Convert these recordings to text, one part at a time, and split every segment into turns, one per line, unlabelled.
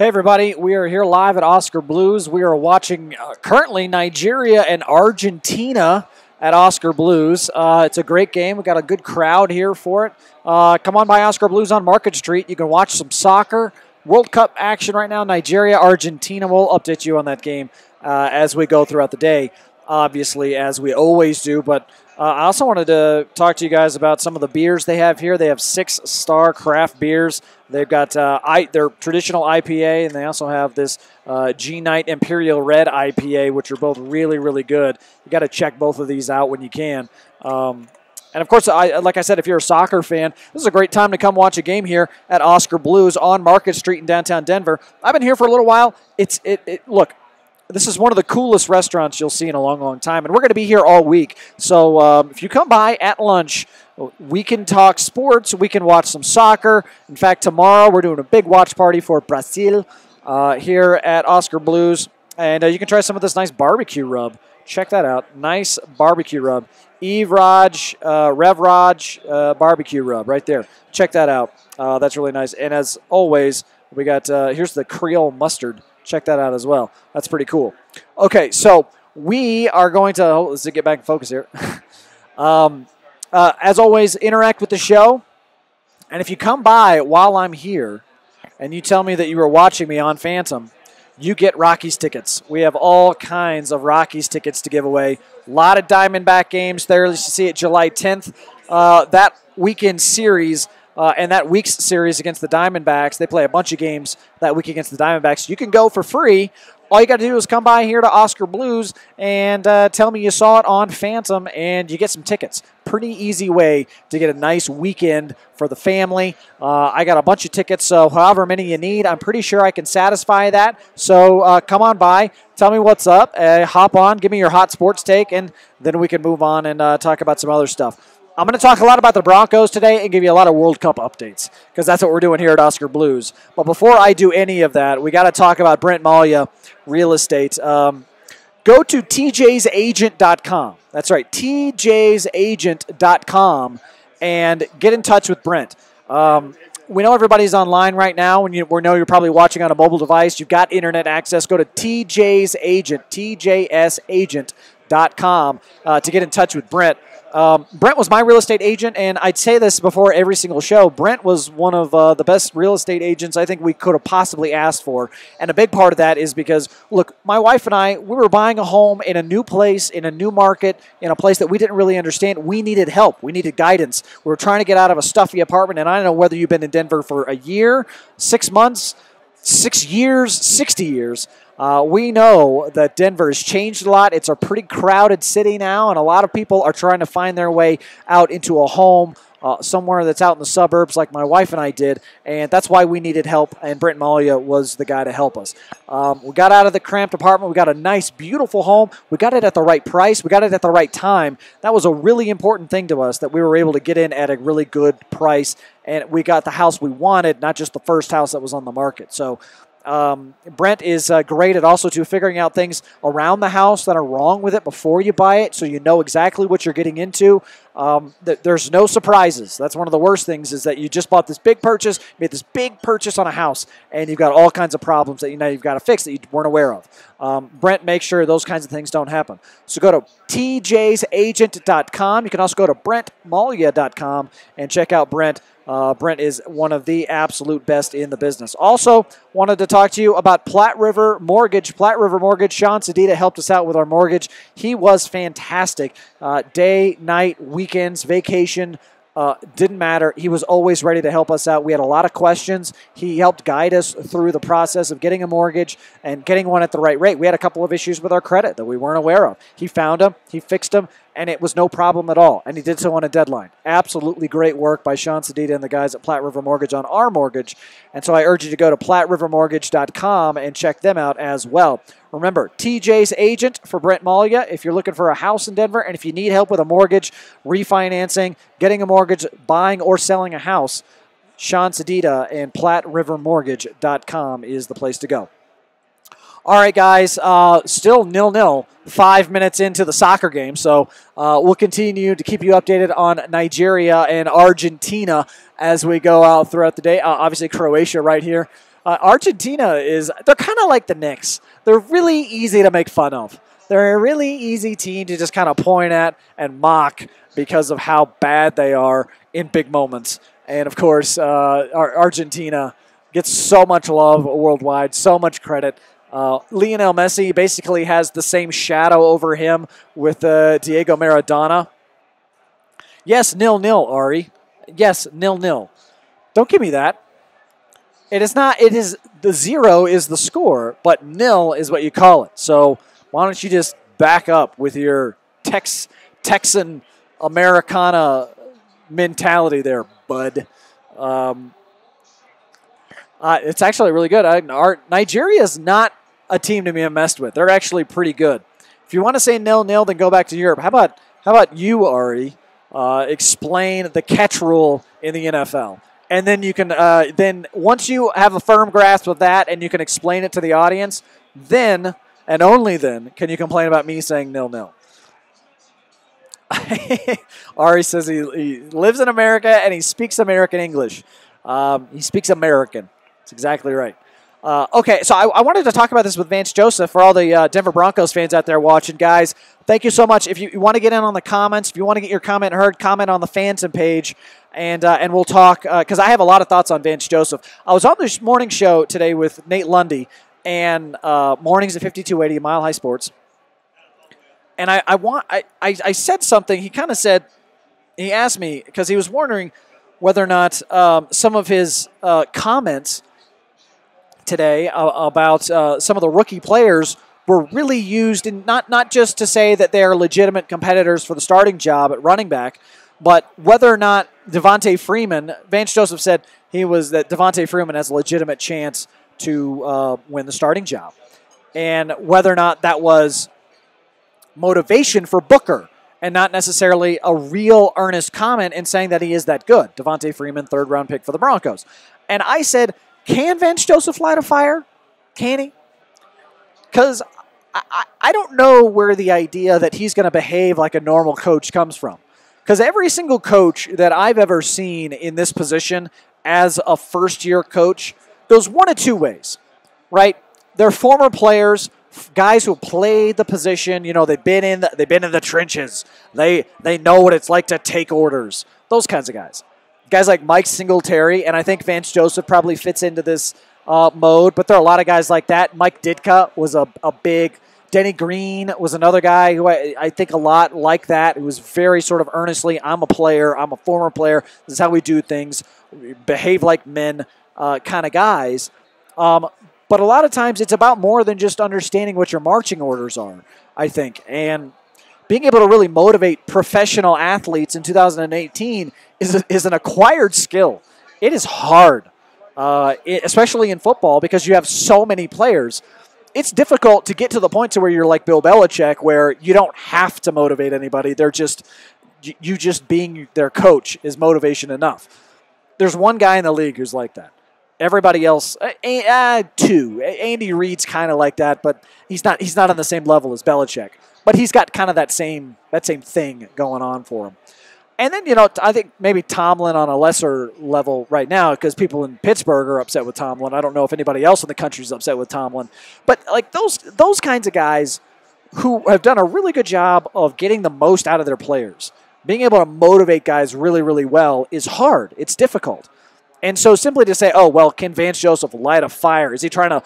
Hey everybody, we are here live at Oskar Blues. We are watching currently Nigeria and Argentina at Oskar Blues. It's a great game. We've got a good crowd here for it. Come on by Oskar Blues on Market Street. You can watch some soccer. World Cup action right now, Nigeria, Argentina. We'll update you on that game as we go throughout the day, obviously, as we always do. But I also wanted to talk to you guys about some of the beers they have here. They have 6-star craft beers. They've got their traditional IPA, and they also have this G-Night Imperial Red IPA, which are both really, really good. You got to check both of these out when you can. And, of course, like I said, if you're a soccer fan, this is a great time to come watch a game here at Oskar Blues on Market Street in downtown Denver. I've been here for a little while. Look, this is one of the coolest restaurants you'll see in a long, long time, and we're going to be here all week. So if you come by at lunch, we can talk sports. We can watch some soccer. In fact, tomorrow we're doing a big watch party for Brazil here at Oskar Blues, and you can try some of this nice barbecue rub. Check that out. Nice barbecue rub. Rev Raj barbecue rub right there. Check that out. That's really nice. And as always, we got here's the Creole mustard. Check that out as well. That's pretty cool. Okay, so we are going to let's get back in focus here. As always, interact with the show. And if you come by while I'm here and you tell me that you were watching me on Phantom, you get Rockies tickets. We have all kinds of Rockies tickets to give away. A lot of Diamondback games there. Let's see it July 10th. That weekend series and that week's series against the Diamondbacks, they play a bunch of games that week against the Diamondbacks. You can go for free. All you got to do is come by here to Oskar Blues and tell me you saw it on Phantom, and you get some tickets. Pretty easy way to get a nice weekend for the family. I got a bunch of tickets, so however many you need, I'm pretty sure I can satisfy that. So come on by, tell me what's up, hop on, give me your hot sports take, and then we can move on and talk about some other stuff. I'm going to talk a lot about the Broncos today and give you a lot of World Cup updates because that's what we're doing here at Oskar Blues. But before I do any of that, we got to talk about Brent Malya Real Estate. Go to tjsagent.com. That's right, tjsagent.com, and get in touch with Brent. We know everybody's online right now, and we know you're probably watching on a mobile device. You've got internet access. Go to tjsagent.com to get in touch with Brent. Brent was my real estate agent, and I'd say this before every single show. Brent was one of the best real estate agents I think we could have possibly asked for. And a big part of that is because, look, my wife and I, we were buying a home in a new place, in a new market, in a place that we didn't really understand. We needed help. We needed guidance. We were trying to get out of a stuffy apartment, and I don't know whether you've been in Denver for a year, 6 months, 6 years, 60 years. We know that Denver has changed a lot. It's a pretty crowded city now, and a lot of people are trying to find their way out into a home somewhere that's out in the suburbs like my wife and I did, and that's why we needed help, and Brent Malya was the guy to help us. We got out of the cramped apartment. We got a nice, beautiful home. We got it at the right price. We got it at the right time. That was a really important thing to us, that we were able to get in at a really good price, and we got the house we wanted, not just the first house that was on the market. So Brent is great at also to figuring out things around the house that are wrong with it before you buy it, so you know exactly what you're getting into. There's no surprises. That's one of the worst things, is that you just bought this big purchase, made this big purchase on a house, and you've got all kinds of problems that you've got to fix that you weren't aware of. Brent makes sure those kinds of things don't happen. So go to tjsagent.com. You can also go to brentmalya.com and check out Brent. Brent is one of the absolute best in the business. Also, wanted to talk to you about Platte River Mortgage. Platte River Mortgage, Sean Sedita helped us out with our mortgage. He was fantastic. Day, night, weekends, vacation, didn't matter. He was always ready to help us out. We had a lot of questions. He helped guide us through the process of getting a mortgage and getting one at the right rate. We had a couple of issues with our credit that we weren't aware of. He found them. He fixed them. And it was no problem at all. And he did so on a deadline. Absolutely great work by Sean Sedita and the guys at Platte River Mortgage on our mortgage. And so I urge you to go to PlatteRiverMortgage.com and check them out as well. Remember, TJ's agent for Brent Malya if you're looking for a house in Denver, and if you need help with a mortgage, refinancing, getting a mortgage, buying or selling a house, Sean Sedita and PlatteRiverMortgage.com is the place to go. All right, guys, still 0-0, 5 minutes into the soccer game, so we'll continue to keep you updated on Nigeria and Argentina as we go out throughout the day. Obviously, Croatia right here. Argentina they're kind of like the Knicks. They're really easy to make fun of. They're a really easy team to just kind of point at and mock because of how bad they are in big moments. And, of course, Argentina gets so much love worldwide, so much credit. Lionel Messi basically has the same shadow over him with Diego Maradona. Yes, 0-0, Ari. Yes, 0-0. Don't give me that. It is not. It is the 0 is the score, but 0 is what you call it. So why don't you just back up with your Texan Americana mentality there, bud? It's actually really good. Nigeria is not a team to be messed with. They're actually pretty good. If you want to say 0-0, then go back to Europe. How about you, Ari? Explain the catch rule in the NFL. And then you can, then once you have a firm grasp of that and you can explain it to the audience, then and only then can you complain about me saying 0-0. Ari says he lives in America and he speaks American English. He speaks American. That's exactly right. Okay, so I wanted to talk about this with Vance Joseph for all the Denver Broncos fans out there watching. Guys, thank you so much. If you want to get in on the comments, if you want to get your comment heard, comment on the fans page, and we'll talk, because I have a lot of thoughts on Vance Joseph. I was on this morning show today with Nate Lundy, and mornings at 5280 Mile High Sports, and I said something. He kind of said, he asked me, because he was wondering whether or not some of his comments today about some of the rookie players were really used in not just to say that they are legitimate competitors for the starting job at running back, but whether or not Devontae Freeman, Vance Joseph said that Devontae Freeman has a legitimate chance to win the starting job, and whether or not that was motivation for Booker and not necessarily a real earnest comment in saying that he is that good. Devontae Freeman, third-round pick for the Broncos. And I said, can Vance Joseph light a fire? Can he? Because I don't know where the idea that he's going to behave like a normal coach comes from. Because every single coach that I've ever seen in this position as a first-year coach goes one of two ways, right? They're former players, guys who played the position. You know, they've been in the trenches. They know what it's like to take orders. Those kinds of guys. Guys like Mike Singletary, and I think Vance Joseph probably fits into this mode, but there are a lot of guys like that. Mike Ditka was a big. Denny Green was another guy who I think a lot like that. It was very sort of earnestly, I'm a player, I'm a former player, this is how we do things, we behave like men kind of guys. But a lot of times it's about more than just understanding what your marching orders are, I think. And being able to really motivate professional athletes in 2018 is an acquired skill. It is hard, especially in football, because you have so many players. It's difficult to get to the point to where you're like Bill Belichick, where you don't have to motivate anybody. They're just, you just being their coach is motivation enough. There's one guy in the league who's like that. Everybody else, two. Andy Reid's kind of like that, but he's not on the same level as Belichick. But he's got kind of that same thing going on for him. And then, I think maybe Tomlin on a lesser level right now, because people in Pittsburgh are upset with Tomlin. I don't know if anybody else in the country is upset with Tomlin. But like those kinds of guys who have done a really good job of getting the most out of their players, being able to motivate guys really, really well is hard. It's difficult. And so simply to say, oh, well, can Vance Joseph light a fire? Is he trying to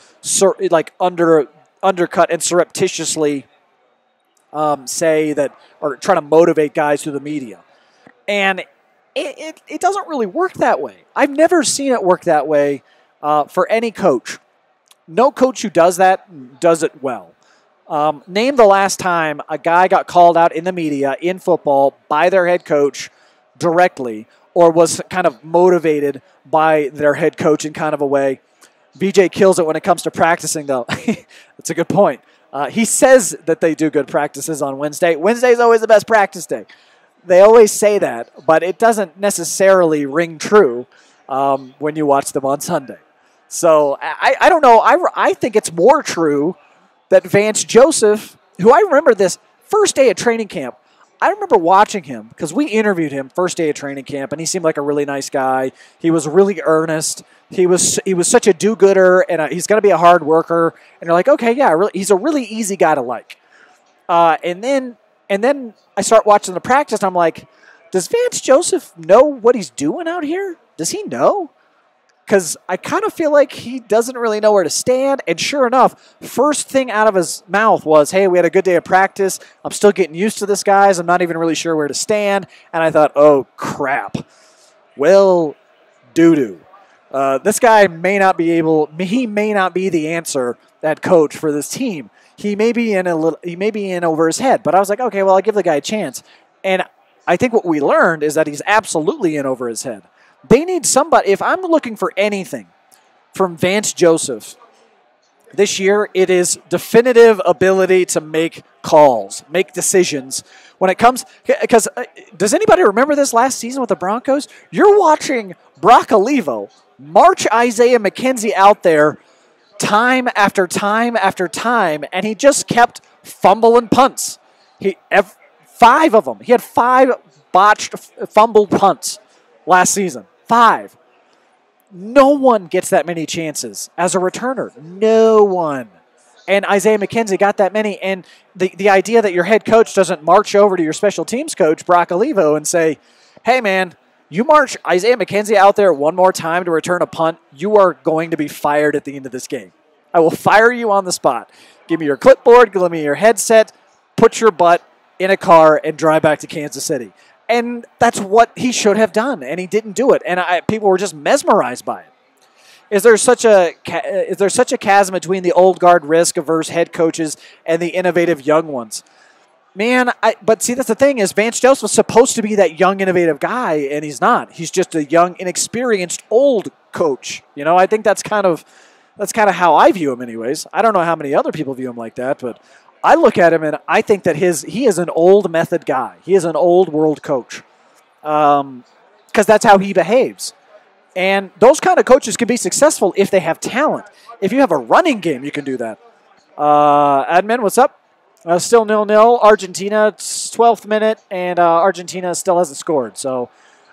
undercut and surreptitiously say that, or trying to motivate guys through the media? And it doesn't really work that way. I've never seen it work that way for any coach. No coach who does that does it well. Name the last time a guy got called out in the media in football by their head coach directly, or was kind of motivated by their head coach in kind of a way. VJ kills it when it comes to practicing, though. That's a good point. He says that they do good practices on Wednesday. Wednesday's always the best practice day. They always say that, but it doesn't necessarily ring true when you watch them on Sunday. So I don't know. I think it's more true that Vance Joseph, who I remember this first day of training camp, I remember watching him because we interviewed him first day of training camp, and he seemed like a really nice guy. He was really earnest. He was such a do-gooder, and he's going to be a hard worker. And you're like, okay, yeah, really, he's a really easy guy to like. And then I start watching the practice, and I'm like, does Vance Joseph know what he's doing out here? Does he know? Because I kind of feel like he doesn't really know where to stand. And sure enough, first thing out of his mouth was, hey, we had a good day of practice. I'm still getting used to this, guys. I'm not even really sure where to stand. And I thought, oh, crap. Well, doo-doo. This guy may not be the answer at coach for this team. He may be in over his head. But I was like, okay, well, I'll give the guy a chance. And I think what we learned is that he's absolutely in over his head. They need somebody. If I'm looking for anything from Vance Joseph this year, it is definitive ability to make calls, make decisions. When it comes, because does anybody remember this last season with the Broncos? You're watching Brock Olivo march Isaiah McKenzie out there time after time after time, and he just kept fumbling punts. Five of them. He had 5 botched, fumbled punts last season. 5. No one gets that many chances as a returner. No one. And Isaiah McKenzie got that many. And the idea that your head coach doesn't march over to your special teams coach, Brock Olivo, and say, hey, man, you march Isaiah McKenzie out there one more time to return a punt, you are going to be fired at the end of this game. I will fire you on the spot. Give me your clipboard, give me your headset, put your butt in a car, and drive back to Kansas City. And that's what he should have done, and he didn't do it. And people were just mesmerized by it. Is there such a chasm between the old guard risk-averse head coaches and the innovative young ones? Man, but see, that's the thing is Vance Joseph was supposed to be that young, innovative guy, and he's not. He's just a young, inexperienced, old coach. I think that's kind of how I view him anyways. I don't know how many other people view him like that, but I look at him and I think that he is an old method guy. He is an old world coach because that's how he behaves. And those kind of coaches can be successful if they have talent. If you have a running game, you can do that. Admin, what's up? Still 0-0. Argentina, 12th minute, and Argentina still hasn't scored.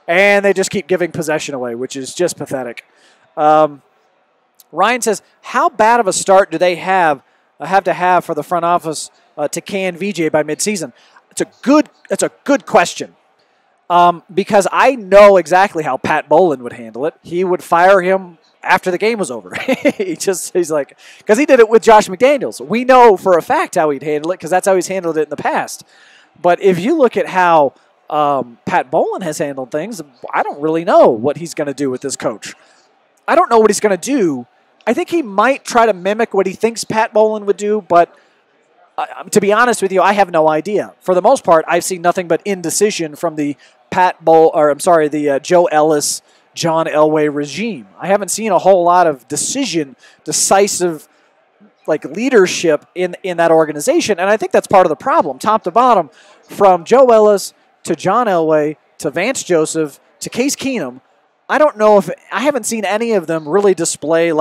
And they just keep giving possession away, which is just pathetic. Ryan says, how bad of a start do they have to have for the front office to can VJ by midseason? It's a good question. Because I know exactly how Pat Bowlen would handle it. He would fire him after the game was over. He's like, because he did it with Josh McDaniels. We know for a fact how he'd handle it because that's how he's handled it in the past. But if you look at how Pat Bowlen has handled things, I don't really know what he's going to do with this coach. I don't know what he's going to do. I think he might try to mimic what he thinks Pat Bowlen would do, but to be honest with you, I have no idea. For the most part, I've seen nothing but indecision from the Joe Ellis, John Elway regime. I haven't seen a whole lot of decisive leadership in that organization, and I think that's part of the problem, top to bottom, from Joe Ellis to John Elway to Vance Joseph to Case Keenum. I haven't seen any of them really display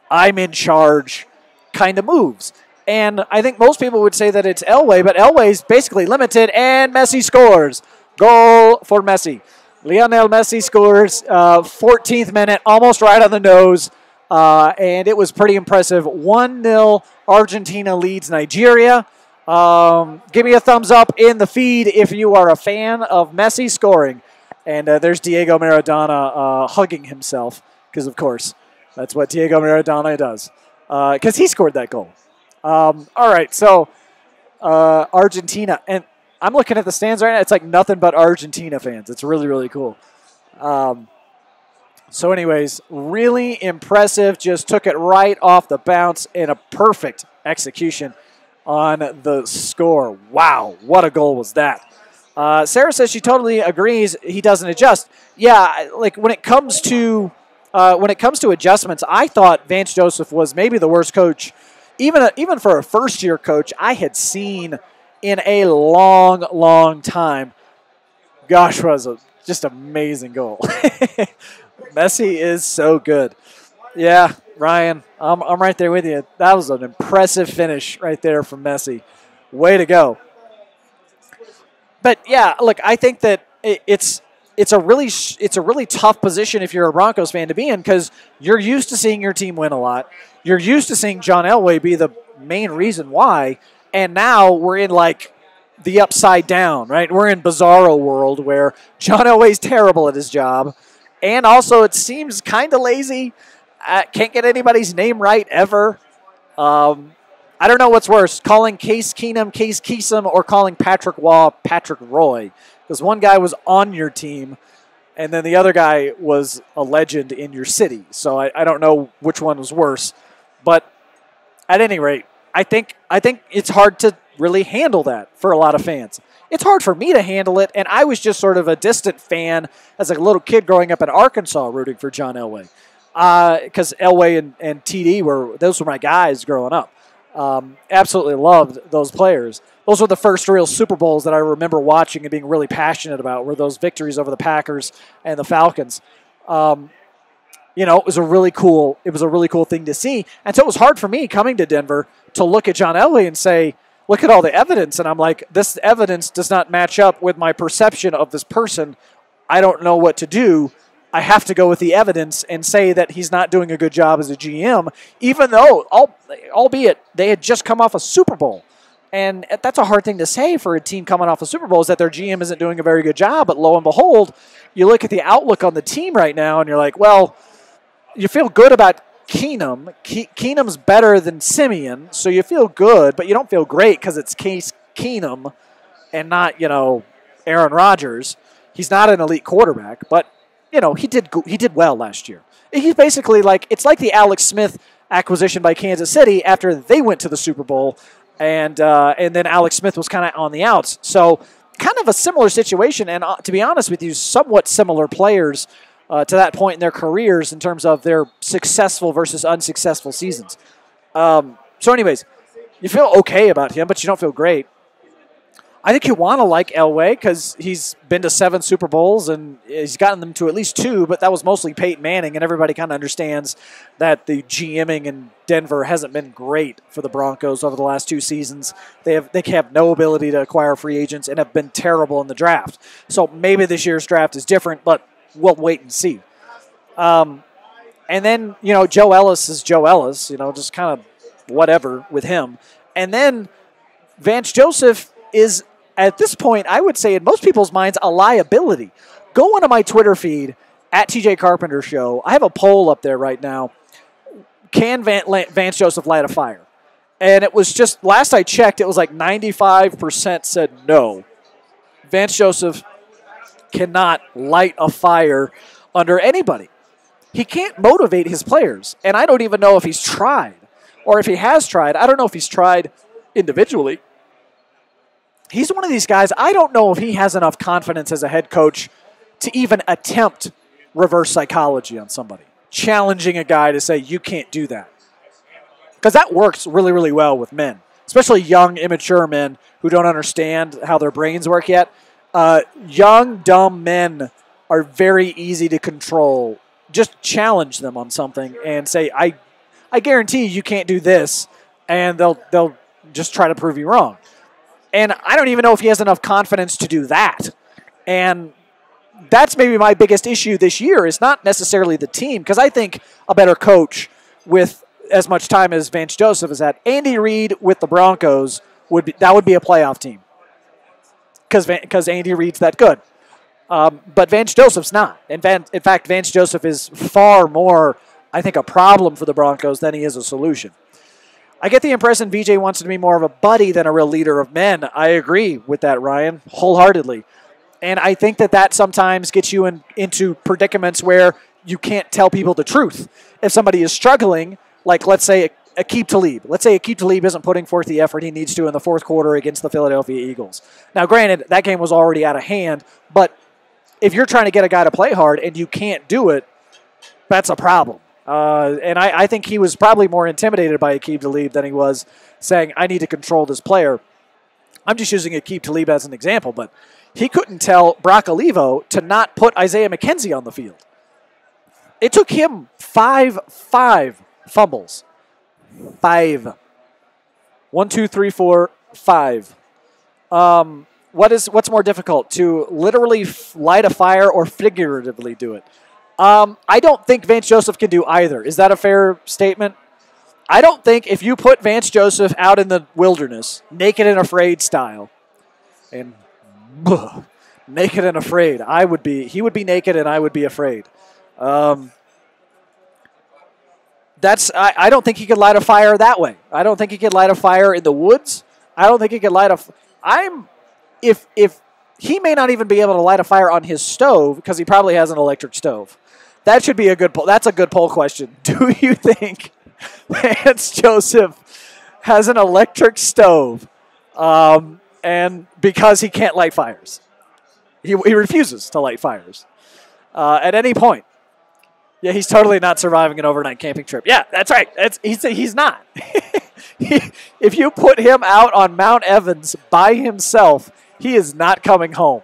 I'm in charge kind of moves. And I think most people would say that it's Elway, but Elway's basically limited, and Messi scores. Goal for Messi. Lionel Messi scores, 14th minute, almost right on the nose, and it was pretty impressive. 1-0, Argentina leads Nigeria. Give me a thumbs up in the feed if you are a fan of Messi scoring. And there's Diego Maradona hugging himself, because, of course, that's what Diego Maradona does, because he scored that goal. All right, so Argentina. And I'm looking at the stands right now. It's like nothing but Argentina fans. It's really, really cool. So anyways, really impressive. Just took it right off the bounce in a perfect execution on the score. Wow, what a goal was that. Sarah says she totally agrees he doesn't adjust. Yeah, when it comes to adjustments, I thought Vance Joseph was maybe the worst coach, even for a first-year coach, I had seen in a long, long time. Gosh, was a just amazing goal. Messi is so good. Yeah, Ryan, I'm right there with you. That was an impressive finish right there from Messi. Way to go. but yeah, look, I think that it's a really tough position if you're a Broncos fan to be in because you're used to seeing your team win a lot. You're used to seeing John Elway be the main reason why, and now we're in like the upside down, right? We're in bizarro world where John Elway's terrible at his job, and also it seems kind of lazy. Can't get anybody's name right ever. I don't know what's worse, calling Case Keenum Case Keesum or calling Patrick Waugh Patrick Roy. Because one guy was on your team, and then the other guy was a legend in your city. So I don't know which one was worse. But at any rate, I think it's hard to really handle that for a lot of fans. It's hard for me to handle it, and I was just sort of a distant fan as a little kid growing up in Arkansas rooting for John Elway. Because Elway and TD those were my guys growing up. Absolutely loved those players. Those were the first real Super Bowls that I remember watching and being really passionate about, were those victories over the Packers and the Falcons. It was a really cool thing to see. And so it was hard for me coming to Denver to look at John Elway and say, look at all the evidence. And I'm like, this evidence does not match up with my perception of this person. I don't know what to do. I have to go with the evidence and say that he's not doing a good job as a GM, even though, albeit they had just come off a Super Bowl. And that's a hard thing to say for a team coming off a Super Bowl, is that their GM isn't doing a very good job. But lo and behold, you look at the outlook on the team right now, and you're like, well, you feel good about Keenum. Keenum's better than Simeon, so you feel good, but you don't feel great because it's Case Keenum and not, Aaron Rodgers. He's not an elite quarterback, but he did well last year. He's basically it's like the Alex Smith acquisition by Kansas City after they went to the Super Bowl, and then Alex Smith was kind of on the outs. So kind of a similar situation, and to be honest with you, somewhat similar players to that point in their careers in terms of their successful versus unsuccessful seasons. So anyways, you feel okay about him, but you don't feel great. I think you want to like Elway because he's been to 7 Super Bowls and he's gotten them to at least 2, but that was mostly Peyton Manning, and everybody kind of understands that the GMing in Denver hasn't been great for the Broncos over the last 2 seasons. They have no ability to acquire free agents and have been terrible in the draft. So maybe this year's draft is different, but we'll wait and see. And then, Joe Ellis is Joe Ellis, just kind of whatever with him. And then Vance Joseph is, at this point, I would say in most people's minds, a liability. Go onto my Twitter feed, at TJ Carpenter Show. I have a poll up there right now. Can Vance Joseph light a fire? And it was just, last I checked, it was like 95% said no. Vance Joseph cannot light a fire under anybody. He can't motivate his players. And I don't even know if he's tried. Or if he has tried. I don't know if he's tried individually. He's one of these guys, I don't know if he has enough confidence as a head coach to even attempt reverse psychology on somebody. Challenging a guy to say, you can't do that. Because that works really, really well with men. Especially young, immature men who don't understand how their brains work yet. Young, dumb men are very easy to control. Just challenge them on something and say, I guarantee you can't do this. And they'll just try to prove you wrong. And I don't even know if he has enough confidence to do that. And that's maybe my biggest issue this year, is not necessarily the team, because I think a better coach with as much time as Vance Joseph is at, Andy Reid with the Broncos, would be a playoff team. Because Andy Reid's that good. But Vance Joseph's not. In fact, Vance Joseph is far more, I think, a problem for the Broncos than he is a solution. I get the impression VJ wants to be more of a buddy than a real leader of men. I agree with that, Ryan, wholeheartedly. And I think that sometimes gets you into predicaments where you can't tell people the truth. If somebody is struggling, like let's say Aqib Talib. Let's say Aqib Talib isn't putting forth the effort he needs to in the fourth quarter against the Philadelphia Eagles. Now, granted, that game was already out of hand, but if you're trying to get a guy to play hard and you can't do it, that's a problem. And I think he was probably more intimidated by Aqib Talib than he was saying, I need to control this player. I'm just using Aqib Talib as an example, but he couldn't tell Brock Olivo to not put Isaiah McKenzie on the field. It took him five fumbles. 5. 1, 2, 3, 4, 5. What's more difficult, to literally light a fire or figuratively do it? I don't think Vance Joseph can do either. Is that a fair statement? I don't think if you put Vance Joseph out in the wilderness, naked and afraid style, and naked and afraid, he would be naked and I would be afraid. I don't think he could light a fire that way. I don't think he could light a fire in the woods. I don't think he could light if he may not even be able to light a fire on his stove because he probably has an electric stove. That should be a good poll. That's a good poll question. Do you think Vance Joseph has an electric stove, and because he can't light fires? He refuses to light fires at any point. Yeah, he's totally not surviving an overnight camping trip. Yeah, that's right. He's not. If you put him out on Mount Evans by himself, he is not coming home.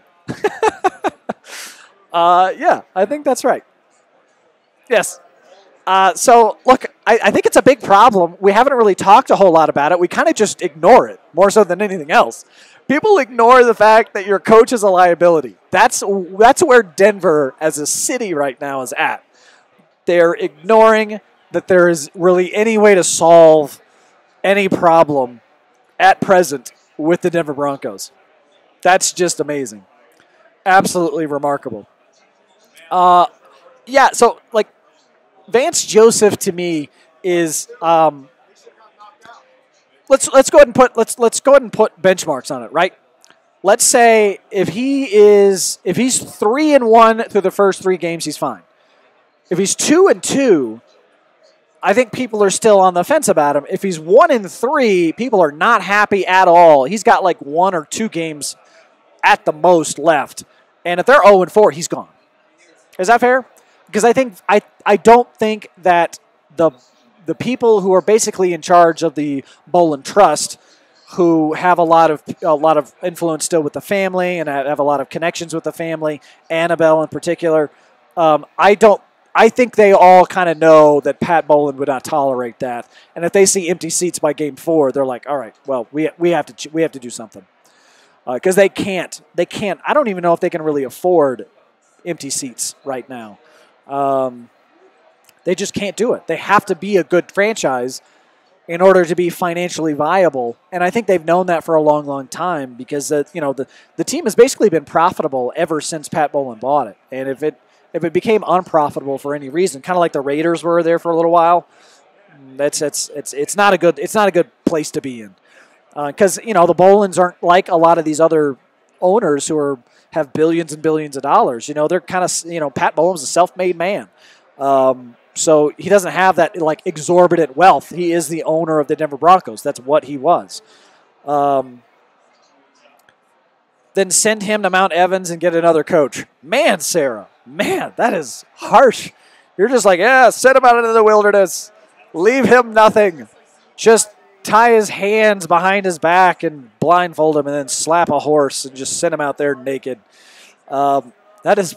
Yeah, I think that's right. Yes. So, look, I think it's a big problem. We haven't really talked a whole lot about it. We kind of just ignore it, more so than anything else. People ignore the fact that your coach is a liability. That's where Denver, as a city right now, is at. They're ignoring that there is really any way to solve any problem at present with the Denver Broncos. That's just amazing. Absolutely remarkable. Yeah, so, like, Vance Joseph to me is let's go ahead and put benchmarks on it, right? Let's say if he's 3-1 through the first 3 games, he's fine. If he's 2-2, I think people are still on the fence about him. If he's 1-3, people are not happy at all. He's got like 1 or 2 games at the most left, and if they're 0-4, he's gone. Is that fair? Because I don't think that the people who are basically in charge of the Bolin Trust, who have a lot of influence still with the family and have a lot of connections with the family, Annabelle in particular, I think they all kind of know that Pat Bolin would not tolerate that, and if they see empty seats by Game 4, they're like, all right, well, we have to do something, because they can't. I don't even know if they can really afford empty seats right now. They just can't do it. They have to be a good franchise in order to be financially viable, and I think they've known that for a long, long time because the team has basically been profitable ever since Pat Bolin bought it. And if it became unprofitable for any reason, kind of like the Raiders were there for a little while, it's not a good place to be in, because the Bolins aren't like a lot of these other owners who have billions and billions of dollars. They're kind of, Pat Bolin's a self-made man. So he doesn't have that like exorbitant wealth. He is the owner of the Denver Broncos. That's what he was. Then send him to Mount Evans and get another coach. Man, Sarah, that is harsh. You're just like, send him out into the wilderness. Leave him nothing. Just tie his hands behind his back and blindfold him and then slap a horse and just send him out there naked. That is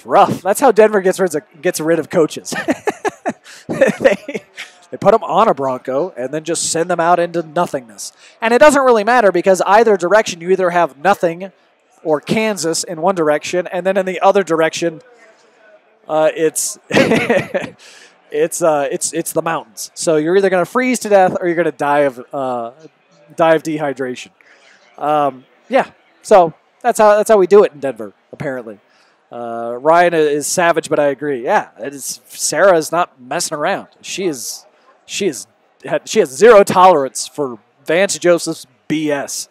rough. That's how Denver gets rid of coaches. They put them on a Bronco and then just send them out into nothingness. And it doesn't really matter because either direction, you either have nothing or Kansas in one direction, and then in the other direction, it's it's the mountains. So you're either going to freeze to death or you're going to die of dehydration. So that's how we do it in Denver, apparently. Ryan is savage, but I agree. Yeah, Sarah is not messing around. She has zero tolerance for Vance Joseph's BS.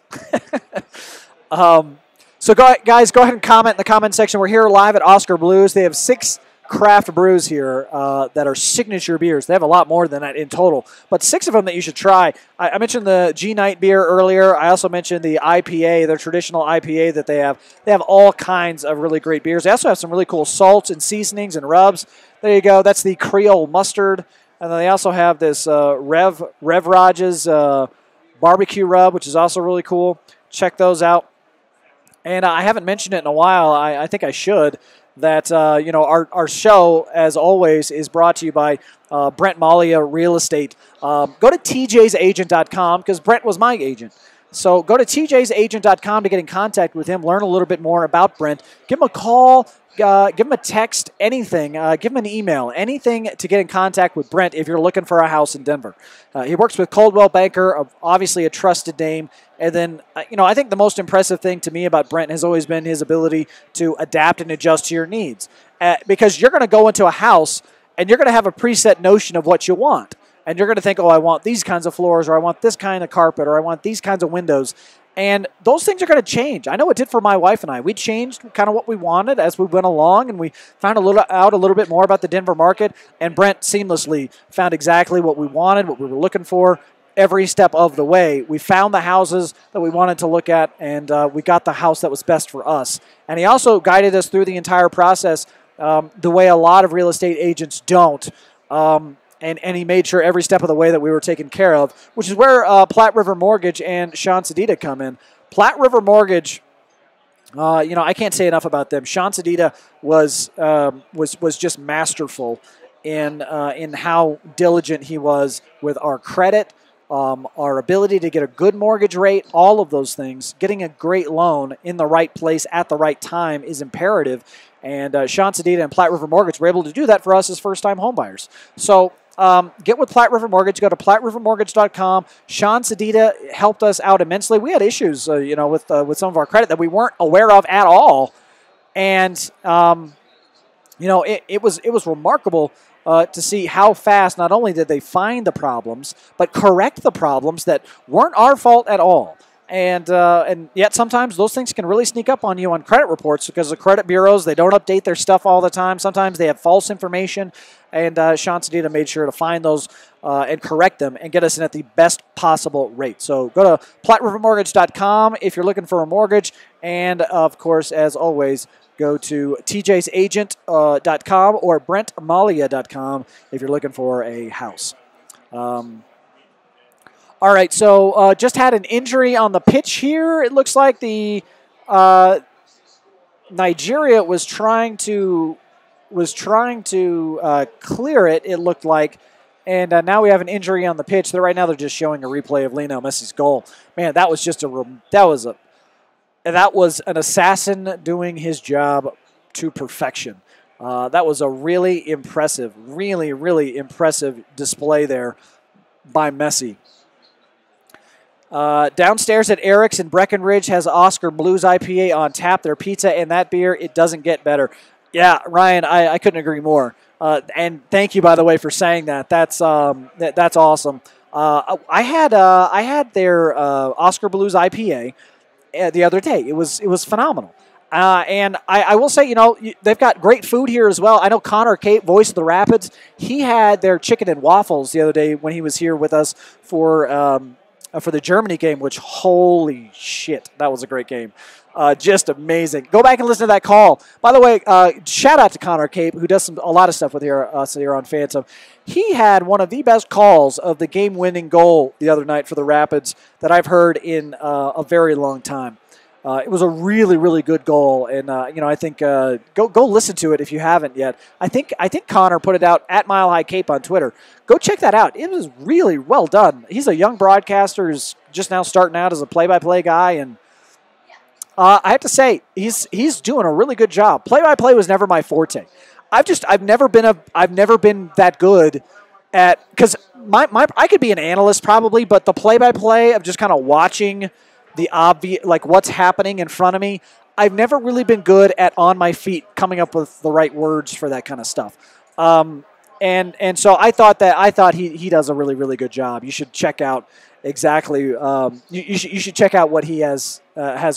So guys, go ahead and comment in the comment section. We're here live at Oskar Blues. They have 6 craft brews here that are signature beers. They have a lot more than that in total, but 6 of them that you should try. I mentioned the G-Night beer earlier. I also mentioned the IPA, their traditional IPA that they have. They have all kinds of really great beers. They also have some really cool salts and seasonings and rubs. There you go. That's the Creole mustard. And then they also have this Rev Raj's barbecue rub, which is also really cool. Check those out. And I haven't mentioned it in a while. I think I should. That our show, as always, is brought to you by Brent Malia Real Estate. Go to tjsagent.com because Brent was my agent. So go to tjsagent.com to get in contact with him, learn a little bit more about Brent. Give him a call, give him a text, anything. Give him an email, anything to get in contact with Brent if you're looking for a house in Denver. He works with Coldwell Banker, obviously a trusted name. And then, I think the most impressive thing to me about Brent has always been his ability to adapt and adjust to your needs. Because you're going to go into a house and you're going to have a preset notion of what you want. And you're going to think, oh, I want these kinds of floors, or I want this kind of carpet, or I want these kinds of windows. And those things are going to change. I know it did for my wife and I. We changed kind of what we wanted as we went along, and we found out a little bit more about the Denver market. And Brent seamlessly found exactly what we wanted, what we were looking for. Every step of the way, we found the houses that we wanted to look at, and we got the house that was best for us. And he also guided us through the entire process the way a lot of real estate agents don't. And he made sure every step of the way that we were taken care of, which is where Platte River Mortgage and Sean Sedita come in. Platte River Mortgage, I can't say enough about them. Sean Sedita was just masterful in how diligent he was with our credit, our ability to get a good mortgage rate, all of those things. Getting a great loan in the right place at the right time is imperative. And Sean Sedita and Platte River Mortgage were able to do that for us as first-time homebuyers. So get with Platte River Mortgage. Go to PlatteRiverMortgage.com. Sean Sedita helped us out immensely. We had issues, with some of our credit that we weren't aware of at all, and it was remarkable to see how fast not only did they find the problems, but correct the problems that weren't our fault at all. And yet sometimes those things can really sneak up on you on credit reports because the credit bureaus, they don't update their stuff all the time. Sometimes they have false information, and Sean Sedita made sure to find those and correct them and get us in at the best possible rate. So go to PlatteRiverMortgage.com if you're looking for a mortgage, and of course, as always, go to tjsagent.com or brentamalia.com if you're looking for a house. All right, so just had an injury on the pitch here. It looks like the Nigeria was trying to clear it. It looked like, and now we have an injury on the pitch. Right now they're just showing a replay of Lionel Messi's goal. Man, that was just that was an assassin doing his job to perfection. That was a really impressive display there by Messi. Downstairs at Eric's in Breckenridge has Oskar Blues IPA on tap. Their pizza and that beer, it doesn't get better. Yeah, Ryan, I couldn't agree more. And thank you, by the way, for saying that. That's awesome. I had their Oskar Blues IPA the other day. It was phenomenal. And I will say, they've got great food here as well. I know Connor Cape, voice of the Rapids, he had their chicken and waffles the other day when he was here with us for the Germany game, which, holy shit, that was a great game. Just amazing. Go back and listen to that call. By the way, shout out to Connor Cape, who does a lot of stuff with us here on Phantom. He had one of the best calls of the game-winning goal the other night for the Rapids that I've heard in a very long time. It was a really, really good goal, and I think go listen to it if you haven't yet. I think Connor put it out at Mile High Cape on Twitter. Go check that out. It was really well done. He's a young broadcaster who's just now starting out as a play-by-play guy, and I have to say he's doing a really good job. Play-by-play was never my forte. I've never been that good at, because I could be an analyst probably, but the play-by-play of just kind of watching the obvious, like what's happening in front of me, I've never really been good at on my feet coming up with the right words for that kind of stuff. And so I thought he does a really, really good job. You should check out exactly. You should check out what he has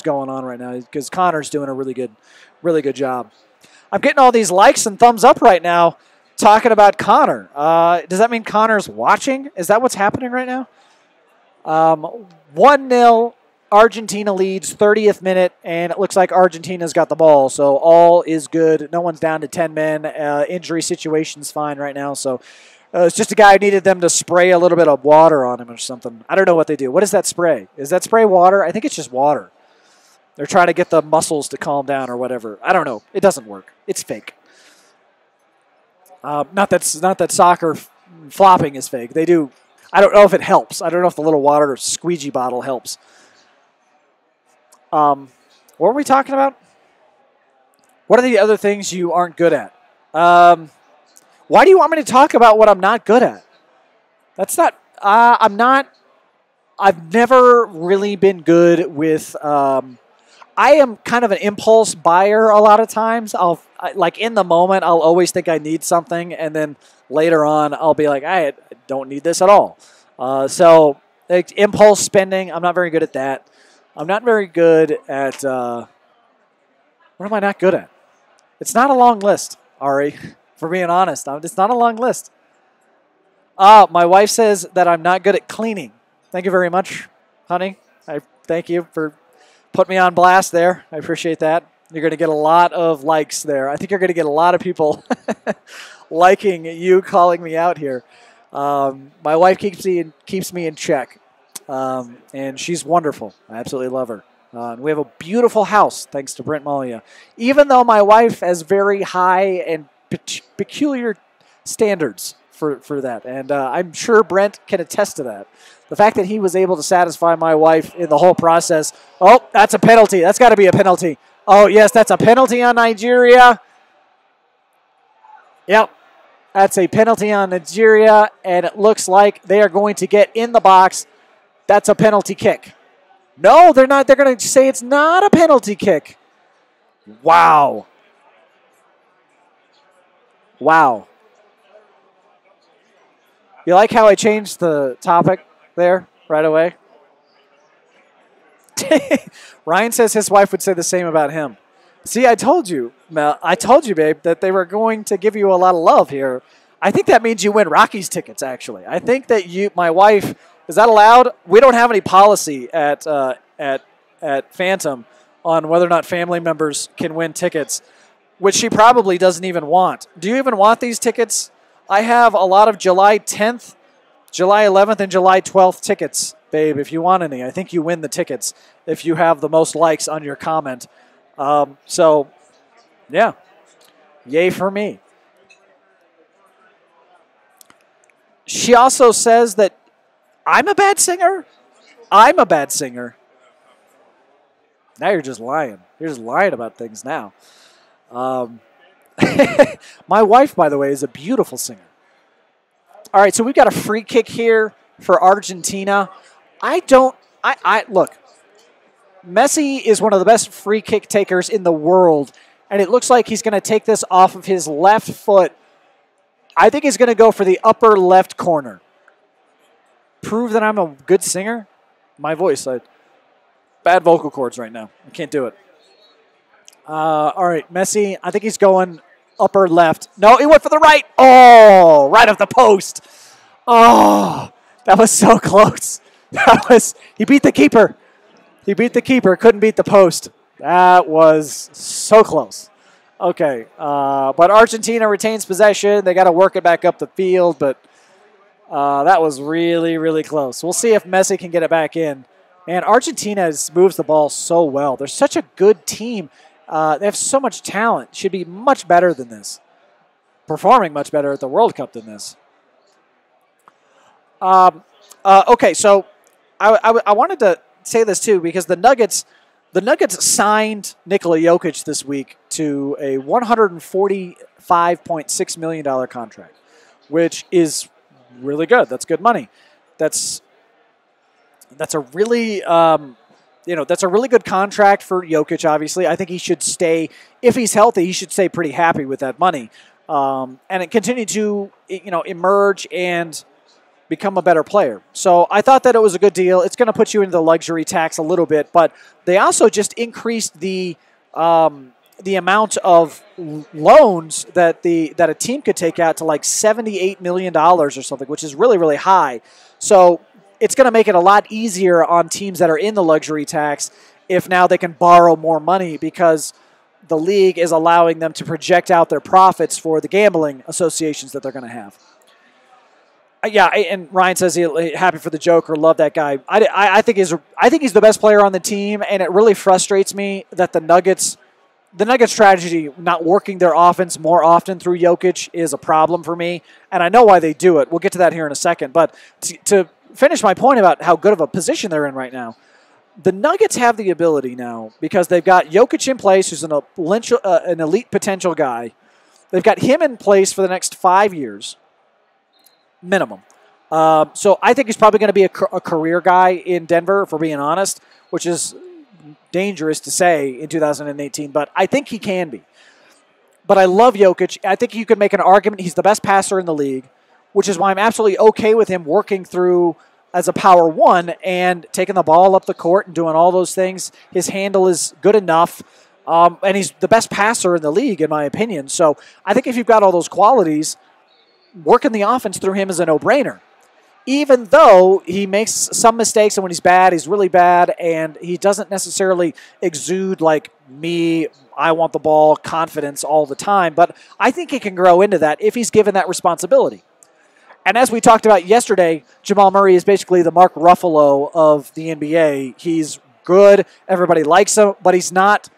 going on right now, because Connor's doing a really good job. I'm getting all these likes and thumbs up right now talking about Connor. Does that mean Connor's watching? Is that what's happening right now? 1-0. Argentina leads, 30th minute, and it looks like Argentina's got the ball, so all is good. No one's down to 10 men. Injury situation's fine right now, so it's just a guy who needed them to spray a little bit of water on him or something. I don't know what they do. What is that spray? Is that spray water? I think it's just water. They're trying to get the muscles to calm down or whatever. I don't know. It doesn't work. It's fake. Not that soccer flopping is fake. They do. I don't know if it helps. I don't know if the little water squeegee bottle helps. What were we talking about? What are the other things you aren't good at? Why do you want me to talk about what I'm not good at? That's not. I'm not. I've never really been good with. I am kind of an impulse buyer a lot of times. Like in the moment, I'll always think I need something, and then later on, I'll be like, I don't need this at all. So like, impulse spending, I'm not very good at that. I'm not very good at. What am I not good at? It's not a long list, Ari. For being honest, it's not a long list. My wife says that I'm not good at cleaning. Thank you very much, honey. I thank you for putting me on blast there. I appreciate that. You're going to get a lot of likes there. I think you're going to get a lot of people liking you calling me out here. My wife keeps me in check, and she's wonderful. I absolutely love her. We have a beautiful house, thanks to Brent Malia. Even though my wife has very high and peculiar standards for that, and I'm sure Brent can attest to that. The fact that he was able to satisfy my wife in the whole process. Oh, that's a penalty. That's got to be a penalty. Oh, yes, that's a penalty on Nigeria. Yep, that's a penalty on Nigeria, and it looks like they are going to get in the box. That's a penalty kick. No, they're not. They're going to say it's not a penalty kick. Wow. Wow. You like how I changed the topic there right away? Ryan says his wife would say the same about him. See, I told you, Mel. I told you, babe, that they were going to give you a lot of love here. I think that means you win Rockies tickets, actually. I think that my wife, is that allowed? We don't have any policy at Phantom on whether or not family members can win tickets, which she probably doesn't even want. Do you even want these tickets? I have a lot of July 10th, July 11th, and July 12th tickets, babe, if you want any. I think you win the tickets if you have the most likes on your comment. So, yeah, yay for me. She also says that I'm a bad singer. I'm a bad singer. Now you're just lying. You're just lying about things now. My wife, by the way, is a beautiful singer. All right, so we've got a free kick here for Argentina. Look, Messi is one of the best free kick takers in the world, and it looks like he's going to take this off of his left foot. I think he's going to go for the upper left corner. Prove that I'm a good singer? My voice, bad vocal cords right now. I can't do it. All right, Messi, I think he's going upper left. No, he went for the right. Oh, right off the post. Oh, that was so close. He beat the keeper. He beat the keeper, couldn't beat the post. That was so close. Okay, but Argentina retains possession. They got to work it back up the field, but that was really, really close. We'll see if Messi can get it back in. Man, Argentina moves the ball so well. They're such a good team. They have so much talent. Should be much better than this. Performing much better at the World Cup than this. Okay, so I wanted to say this too because the Nuggets signed Nikola Jokic this week to a $145.6 million contract, which is really good. That's good money. That's a really that's a really good contract for Jokic, obviously. I think he should stay, if he's healthy, he should stay pretty happy with that money. And it continue to, emerge and become a better player. So I thought that it was a good deal. It's going to put you into the luxury tax a little bit, but they also just increased the amount of loans that a team could take out to like $78 million or something, which is really, really high. So it's going to make it a lot easier on teams that are in the luxury tax if now they can borrow more money because the league is allowing them to project out their profits for the gambling associations that they're going to have. Yeah, and Ryan says he's happy for the Joker. Love that guy. I think he's the best player on the team, and it really frustrates me that the Nuggets strategy not working their offense more often through Jokic is a problem for me, and I know why they do it. We'll get to that here in a second. But to finish my point about how good of a position they're in right now, the Nuggets have the ability now, because they've got Jokic in place, who's an elite potential guy. They've got him in place for the next 5 years, minimum. So I think he's probably going to be a career guy in Denver, if we're being honest, which is dangerous to say in 2018, but I think he can be. But I love Jokic. I think you could make an argument he's the best passer in the league, which is why I'm absolutely okay with him working through as a power one and taking the ball up the court and doing all those things. His handle is good enough, and he's the best passer in the league, in my opinion. So I think if you've got all those qualities, working the offense through him is a no-brainer. Even though he makes some mistakes, and when he's bad, he's really bad, and he doesn't necessarily exude like me, I want the ball, confidence all the time. But I think he can grow into that if he's given that responsibility. And as we talked about yesterday, Jamal Murray is basically the Mark Ruffalo of the NBA. He's good, everybody likes him, but he's not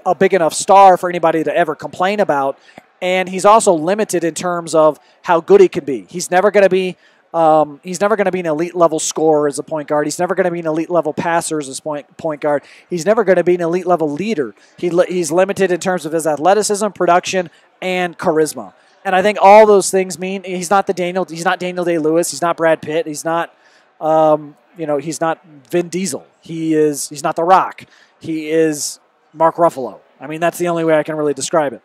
a big enough star for anybody to ever complain about. And he's also limited in terms of how good he can be. He's never going to be an elite level scorer as a point guard. He's never going to be an elite level passer as a point guard. He's never going to be an elite level leader. He's limited in terms of his athleticism, production, and charisma. And I think all those things mean he's not Daniel Day-Lewis. He's not Brad Pitt. He's not he's not Vin Diesel. He's not The Rock. He is Mark Ruffalo. I mean, that's the only way I can really describe it.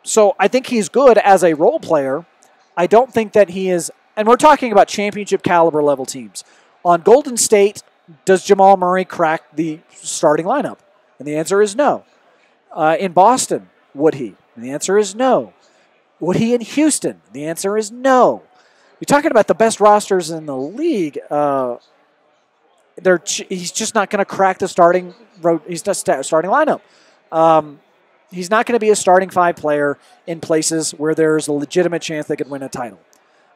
So I think he's good as a role player. I don't think that he is, and we're talking about championship caliber level teams. On Golden State, does Jamal Murray crack the starting lineup? And the answer is no. In Boston, would he? And the answer is no. Would he in Houston? The answer is no. You're talking about the best rosters in the league. He's just not going to crack the starting lineup. He's not going to be a starting five player in places where there's a legitimate chance they could win a title.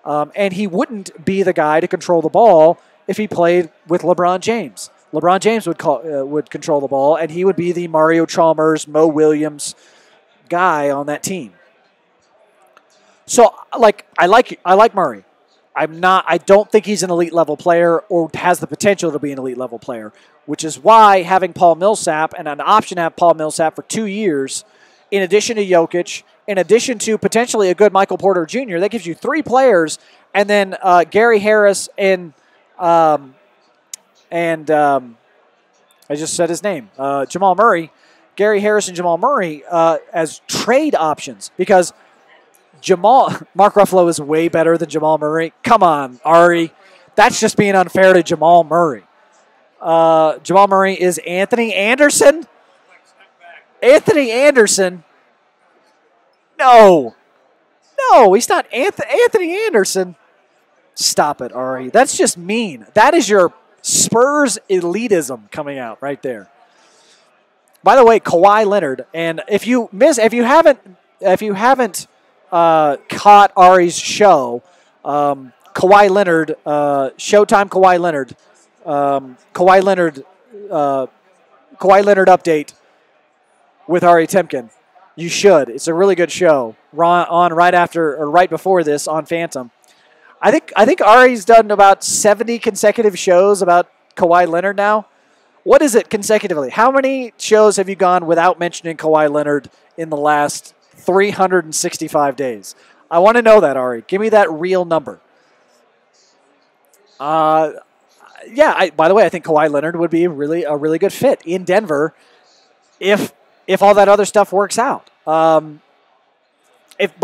And he wouldn't be the guy to control the ball if he played with LeBron James. LeBron James would control the ball, and he would be the Mario Chalmers, Mo Williams guy on that team. So, I like Murray. I don't think he's an elite level player or has the potential to be an elite level player, which is why having Paul Millsap and an option to have Paul Millsap for 2 years, in addition to Jokic, in addition to potentially a good Michael Porter Jr., that gives you 3 players, and then Gary Harris and I just said his name, Jamal Murray, Gary Harris and Jamal Murray as trade options, because Mark Ruffalo is way better than Jamal Murray. Come on, Ari. That's just being unfair to Jamal Murray. Jamal Murray is Anthony Anderson? Anthony Anderson? No, he's not Anthony Anderson. Stop it, Ari. That's just mean. That is your Spurs elitism coming out right there. By the way, Kawhi Leonard, and if you haven't caught Ari's show, Kawhi Leonard, Showtime Kawhi Leonard, Kawhi Leonard update with Ari Timken. You should. It's a really good show. On right after or right before this on Phantom. I think Ari's done about 70 consecutive shows about Kawhi Leonard now. What is it consecutively? How many shows have you gone without mentioning Kawhi Leonard in the last 365 days? I want to know that, Ari. Give me that real number. By the way, I think Kawhi Leonard would be a really good fit in Denver if all that other stuff works out. But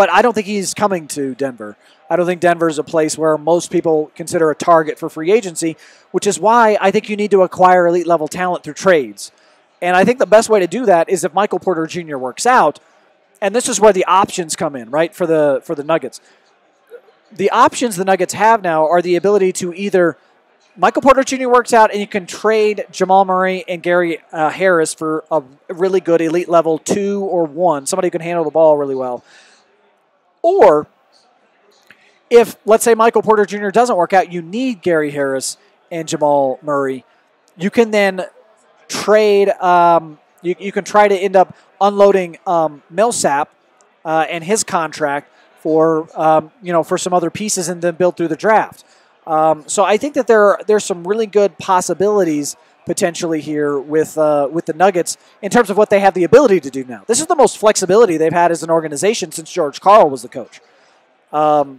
I don't think he's coming to Denver. I don't think Denver is a place where most people consider a target for free agency, which is why I think you need to acquire elite level talent through trades. And I think the best way to do that is if Michael Porter Jr. works out. And this is where the options come in, right, for the Nuggets. The options the Nuggets have now are the ability to either Michael Porter Jr. works out and you can trade Jamal Murray and Gary Harris for a really good elite level 2 or 1, somebody who can handle the ball really well. Or if, let's say, Michael Porter Jr. doesn't work out, you need Gary Harris and Jamal Murray, you can then trade, you can try to end up unloading Millsap and his contract for some other pieces and then build through the draft. So I think that there's some really good possibilities potentially here with the Nuggets in terms of what they have the ability to do now. This is the most flexibility they've had as an organization since George Karl was the coach. The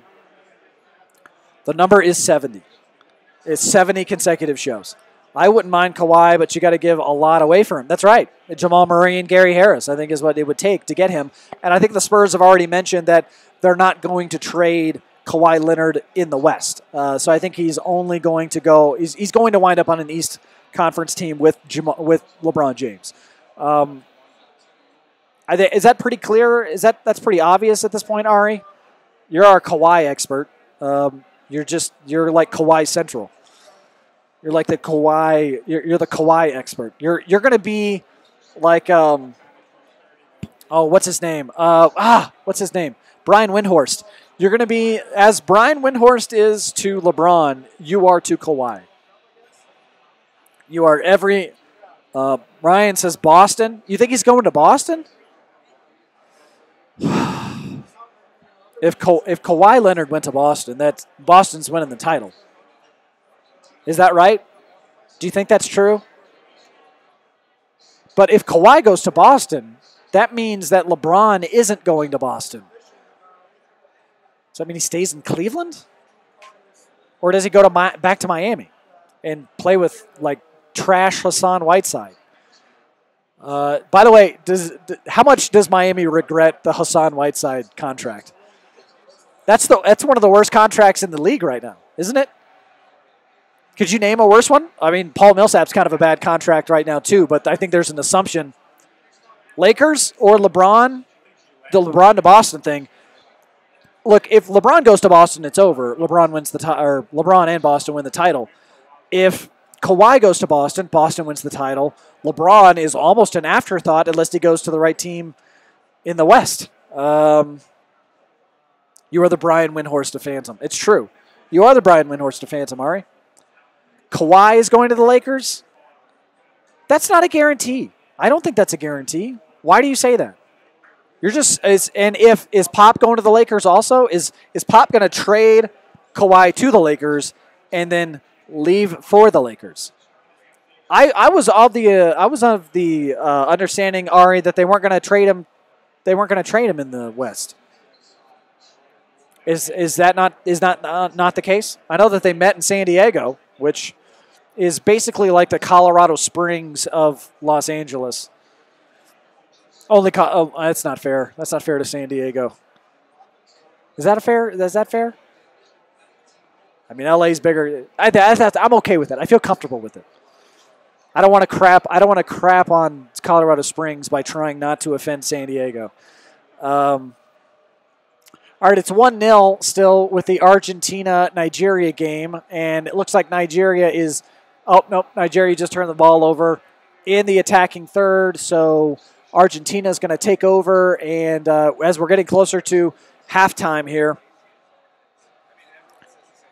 number is 70. It's 70 consecutive shows. I wouldn't mind Kawhi, but you got to give a lot away for him. That's right. Jamal Murray and Gary Harris, I think, is what it would take to get him. And I think the Spurs have already mentioned that they're not going to trade Kawhi Leonard in the West. So I think he's only going to go. He's going to wind up on an East Conference team with LeBron James. Is that pretty clear? That's pretty obvious at this point, Ari? You're our Kawhi expert. You're like Kawhi Central. You're like the Kawhi. You're the Kawhi expert. You're going to be like what's his name? What's his name? Brian Windhorst. You're going to be, as Brian Windhorst is to LeBron, you are to Kawhi. You are every. Ryan says Boston. You think he's going to Boston? If Kawhi Leonard went to Boston, Boston's winning the title. Is that right? Do you think that's true? But if Kawhi goes to Boston, that means that LeBron isn't going to Boston. Does that mean he stays in Cleveland? Or does he go back to Miami and play with, like, trash Hassan Whiteside? By the way, how much does Miami regret the Hassan Whiteside contract? That's one of the worst contracts in the league right now, isn't it? Could you name a worse one? I mean, Paul Millsap's kind of a bad contract right now too, but I think there's an assumption. Lakers or LeBron, the LeBron to Boston thing. Look, if LeBron goes to Boston, it's over. LeBron and Boston win the title. If Kawhi goes to Boston, Boston wins the title. LeBron is almost an afterthought unless he goes to the right team in the West. You are the Brian Windhorst of Phantom. It's true. You are the Brian Windhorst of Phantom, Ari. Kawhi is going to the Lakers? That's not a guarantee. I don't think that's a guarantee. Why do you say that? Is Pop going to the Lakers also? Is Pop going to trade Kawhi to the Lakers and then leave for the Lakers? I was of the understanding, Ari, that they weren't going to trade him. They weren't going to trade him in the West. Is that not the case? I know that they met in San Diego, which is basically like the Colorado Springs of Los Angeles. That's not fair. That's not fair to San Diego. Is that fair? I mean, LA's bigger. I'm okay with it. I feel comfortable with it. I don't want to crap on Colorado Springs by trying not to offend San Diego. All right, it's 1-0 still with the Argentina-Nigeria game, and it looks like Nigeria is. Oh nope, Nigeria just turned the ball over in the attacking third, so Argentina is going to take over, and as we're getting closer to halftime here,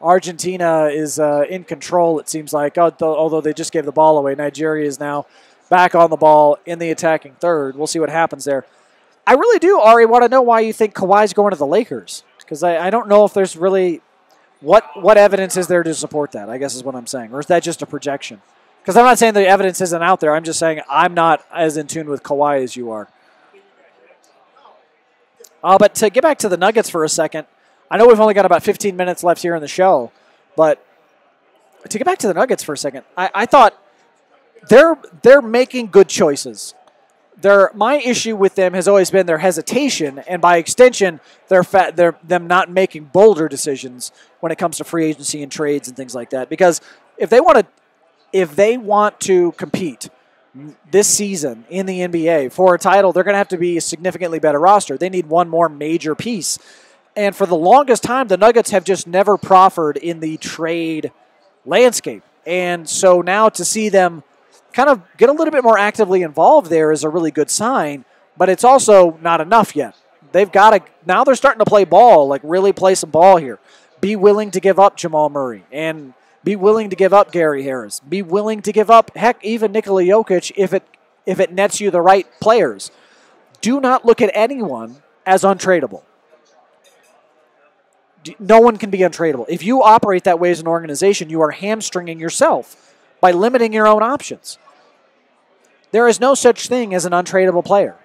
Argentina is in control, it seems like, although they just gave the ball away. Nigeria is now back on the ball in the attacking third. We'll see what happens there. I really do, Ari, want to know why you think Kawhi's going to the Lakers, because I don't know if there's really what evidence is there to support that, I guess is what I'm saying, or is that just a projection? Because I'm not saying the evidence isn't out there. I'm just saying I'm not as in tune with Kawhi as you are. But to get back to the Nuggets for a second, I know we've only got about 15 minutes left here in the show, but to get back to the Nuggets for a second, I thought they're making good choices. My issue with them has always been their hesitation, and by extension, them not making bolder decisions when it comes to free agency and trades and things like that. Because if they want to compete this season in the NBA for a title, they're going to have to be a significantly better roster. They need one more major piece. And for the longest time, the Nuggets have just never proffered in the trade landscape. And so now to see them kind of get a little bit more actively involved there is a really good sign, but it's also not enough yet. Now they're starting to play ball, like really play some ball here. Be willing to give up Jamal Murray and be willing to give up Gary Harris. Be willing to give up, heck, even Nikola Jokic if it nets you the right players. Do not look at anyone as untradeable. No one can be untradeable. If you operate that way as an organization, you are hamstringing yourself by limiting your own options. There is no such thing as an untradeable player.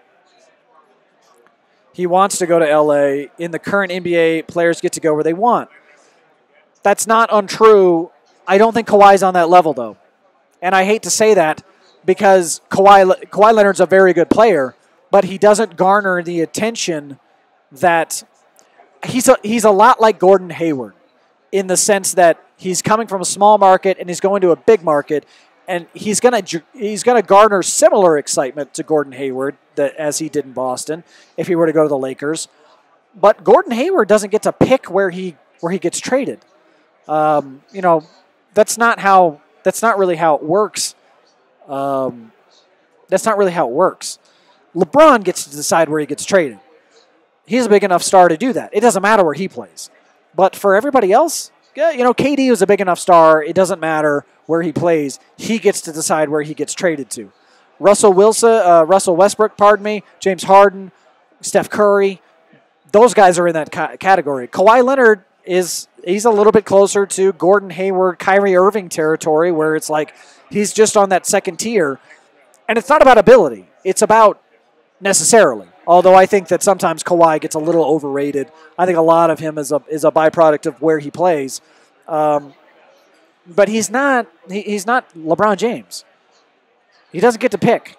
He wants to go to LA. In the current NBA, players get to go where they want. That's not untrue. I don't think Kawhi's on that level, though. And I hate to say that because Kawhi Leonard's a very good player, but he doesn't garner the attention that he's a lot like Gordon Hayward in the sense that he's coming from a small market and he's going to a big market, and he's gonna garner similar excitement to Gordon Hayward as he did in Boston if he were to go to the Lakers. But Gordon Hayward doesn't get to pick where he gets traded. That's not really how it works. That's not really how it works. LeBron gets to decide where he gets traded. He's a big enough star to do that. It doesn't matter where he plays. But for everybody else, KD is a big enough star. It doesn't matter where he plays. He gets to decide where he gets traded to. Russell Westbrook, James Harden, Steph Curry, those guys are in that category. Kawhi Leonard he's a little bit closer to Gordon Hayward, Kyrie Irving territory, where it's like he's just on that second tier. And it's not about ability. It's about necessarily. Although I think that sometimes Kawhi gets a little overrated. I think a lot of him is a byproduct of where he plays. But he's not LeBron James. He doesn't get to pick.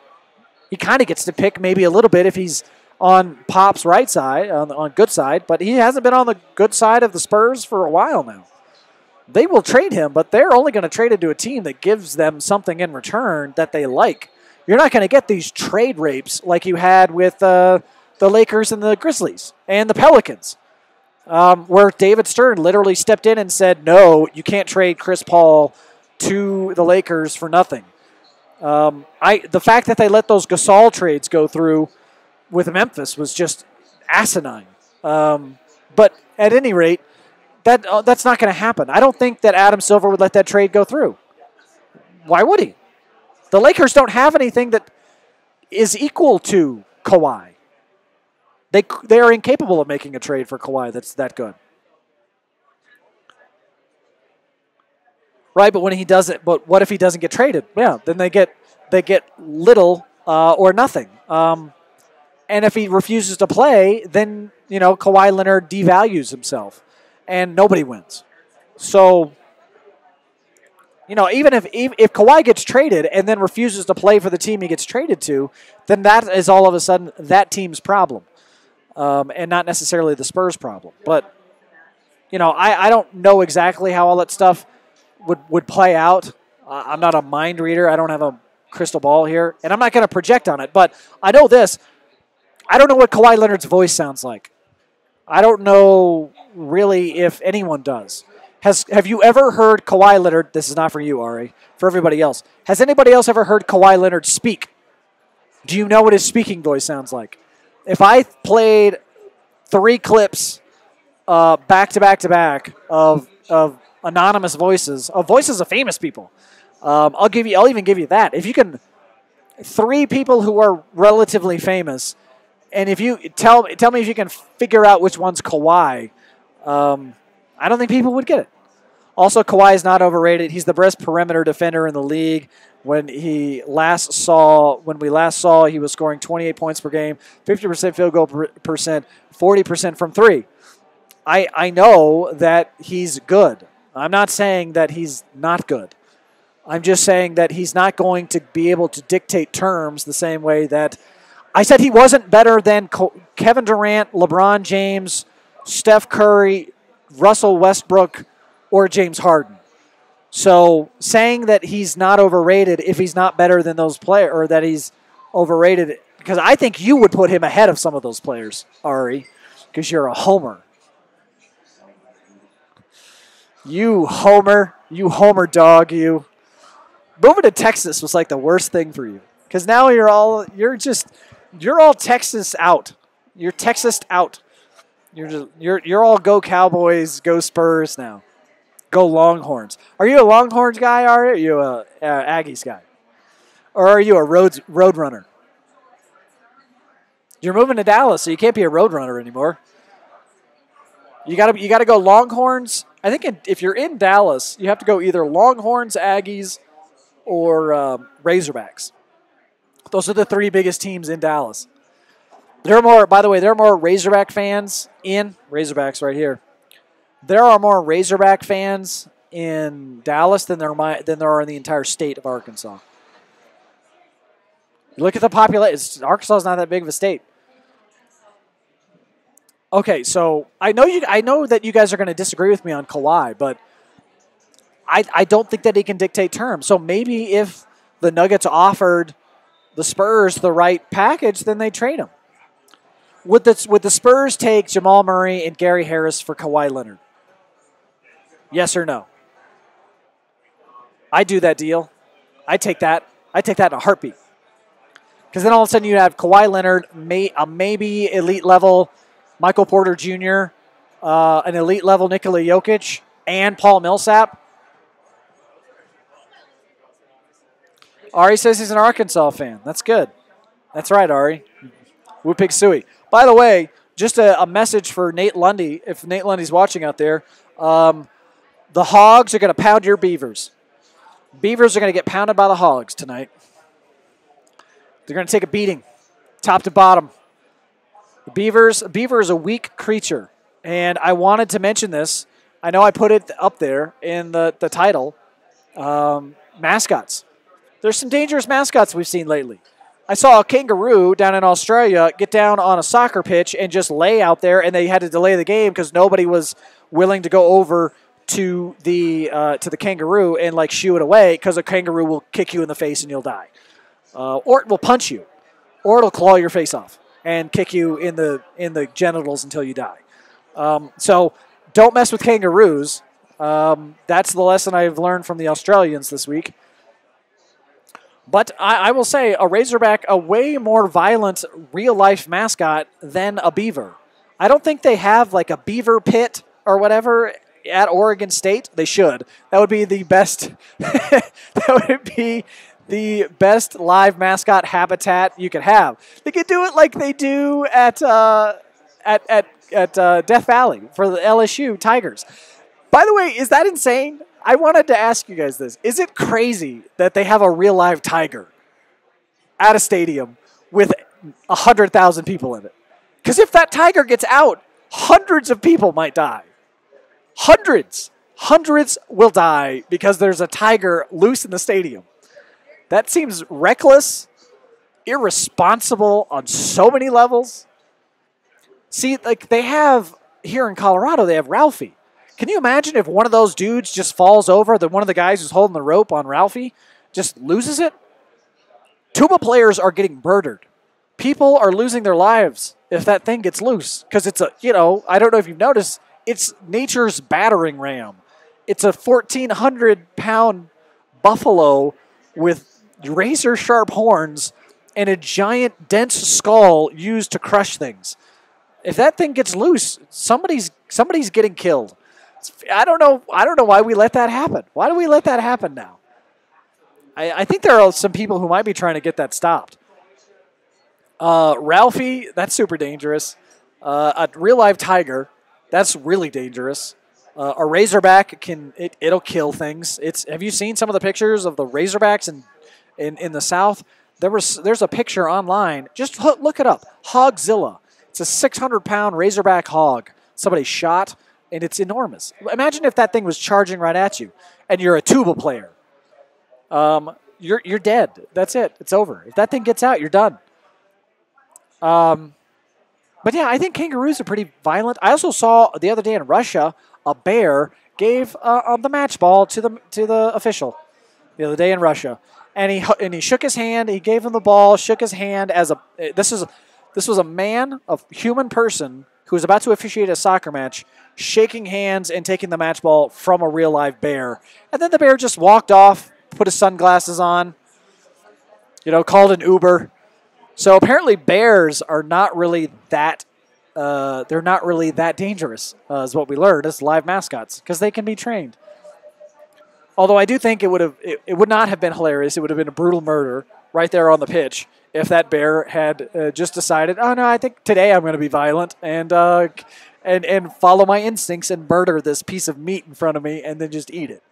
He kind of gets to pick maybe a little bit if he's on Pop's right side, on good side, but he hasn't been on the good side of the Spurs for a while now. They will trade him, but they're only going to trade him to a team that gives them something in return that they like. You're not going to get these trade rapes like you had with the Lakers and the Grizzlies and the Pelicans, where David Stern literally stepped in and said, no, you can't trade Chris Paul to the Lakers for nothing. The fact that they let those Gasol trades go through with Memphis was just asinine. But at any rate, that's not going to happen. I don't think that Adam Silver would let that trade go through. Why would he? The Lakers don't have anything that is equal to Kawhi. They are incapable of making a trade for Kawhi that's that good. Right, but when he does it, but what if he doesn't get traded? Yeah, then they get little or nothing. And if he refuses to play, then Kawhi Leonard devalues himself, and nobody wins. So, even if Kawhi gets traded and then refuses to play for the team he gets traded to, then that is all of a sudden that team's problem, and not necessarily the Spurs' problem. But I don't know exactly how all that stuff would play out. I'm not a mind reader. I don't have a crystal ball here, and I'm not going to project on it. But I know this. I don't know what Kawhi Leonard's voice sounds like. I don't know really if anyone does. Have you ever heard Kawhi Leonard? This is not for you, Ari. For everybody else. Has anybody else ever heard Kawhi Leonard speak? Do you know what his speaking voice sounds like? If I played 3 clips back to back to back of anonymous voices, of voices of famous people, I'll even give you that. If you can, 3 people who are relatively famous, and if you tell me if you can figure out which one's Kawhi, I don't think people would get it. Also, Kawhi is not overrated. He's the best perimeter defender in the league. When we last saw, he was scoring 28 points per game, 50% field goal percent, 40% from 3. I know that he's good. I'm not saying that he's not good. I'm just saying that he's not going to be able to dictate terms the same way that I said he wasn't better than Kevin Durant, LeBron James, Steph Curry, Russell Westbrook, or James Harden. So saying that he's not overrated if he's not better than those players, or that he's overrated, because I think you would put him ahead of some of those players, Ari, because you're a homer. You homer dog, you. Moving to Texas was like the worst thing for you, because now you're all Texas out. You're Texas out. You're all go Cowboys, go Spurs now. Go Longhorns. Are you a Longhorns guy, or are you a Aggies guy? Or are you a road runner? You're moving to Dallas, so you can't be a road runner anymore. You gotta go Longhorns. I think if you're in Dallas, you have to go either Longhorns, Aggies, or Razorbacks. Those are the three biggest teams in Dallas. There are more, by the way, there are more Razorback fans in Razorbacks right here. There are more Razorback fans in Dallas than there are in the entire state of Arkansas. You look at the population. Arkansas is not that big of a state. Okay, so I know that you guys are going to disagree with me on Kawhi, but I don't think that he can dictate terms. So maybe if the Nuggets offered the Spurs the right package, then they trade him. Would the Spurs take Jamal Murray and Gary Harris for Kawhi Leonard? Yes or no? I'd do that deal. I take that. I take that in a heartbeat. Because then all of a sudden you have Kawhi Leonard, a maybe elite level Michael Porter Jr., an elite level Nikola Jokic, and Paul Millsap. Ari says he's an Arkansas fan. That's good. That's right, Ari. Whoopig Suey. By the way, just a message for Nate Lundy, if Nate Lundy's watching out there. The Hogs are going to pound your Beavers. Beavers are going to get pounded by the Hogs tonight. They're going to take a beating, top to bottom. A beaver is a weak creature, and I wanted to mention this. I know I put it up there in the title. Mascots. There's some dangerous mascots we've seen lately. I saw a kangaroo down in Australia get down on a soccer pitch and just lay out there, and they had to delay the game because nobody was willing to go over to the kangaroo and like shoo it away because a kangaroo will kick you in the face and you'll die, or it will punch you, or it'll claw your face off and kick you in the genitals until you die. So don't mess with kangaroos. That's the lesson I've learned from the Australians this week. But I will say a Razorback, a way more violent real-life mascot than a beaver. I don't think they have like a beaver pit or whatever at Oregon State. They should. That would be the best. That would be the best live mascot habitat you could have. They could do it like they do at Death Valley for the LSU Tigers. By the way, is that insane? I wanted to ask you guys this. Is it crazy that they have a real live tiger at a stadium with 100,000 people in it? Because if that tiger gets out, hundreds of people might die. Hundreds will die because there's a tiger loose in the stadium. That seems reckless, irresponsible on so many levels. See, like they have here in Colorado, they have Ralphie. Can you imagine if one of those dudes just falls over, that one of the guys who's holding the rope on Ralphie just loses it? Tuba players are getting murdered. People are losing their lives if that thing gets loose. Because it's I don't know if you've noticed, it's nature's battering ram. It's a 1,400-pound buffalo with razor-sharp horns and a giant, dense skull used to crush things. If that thing gets loose, somebody's getting killed. I don't know why we let that happen. Why do we let that happen now? I think there are some people who might be trying to get that stopped. Ralphie, that's super dangerous. A real live tiger, that's really dangerous. A razorback it'll kill things. Have you seen some of the pictures of the razorbacks in the South? There's a picture online. Just look it up. Hogzilla. It's a 600-pound razorback hog. Somebody shot. And it's enormous. Imagine if that thing was charging right at you, and you're a tuba player. You're dead. That's it. It's over. If that thing gets out, you're done. But yeah, I think kangaroos are pretty violent. I also saw the other day in Russia a bear gave the match ball to the official the other day in Russia, and he shook his hand. He gave him the ball, shook his hand as a this was a man, a human person who was about to officiate a soccer match, shaking hands and taking the match ball from a real live bear. And then the bear just walked off, put his sunglasses on, called an Uber. So apparently bears are not really that, they're not really that dangerous, is what we learned as live mascots, because they can be trained. Although I do think it would not have been hilarious. It would have been a brutal murder right there on the pitch if that bear had just decided, oh no, I think today I'm going to be violent and follow my instincts and murder this piece of meat in front of me and then just eat it.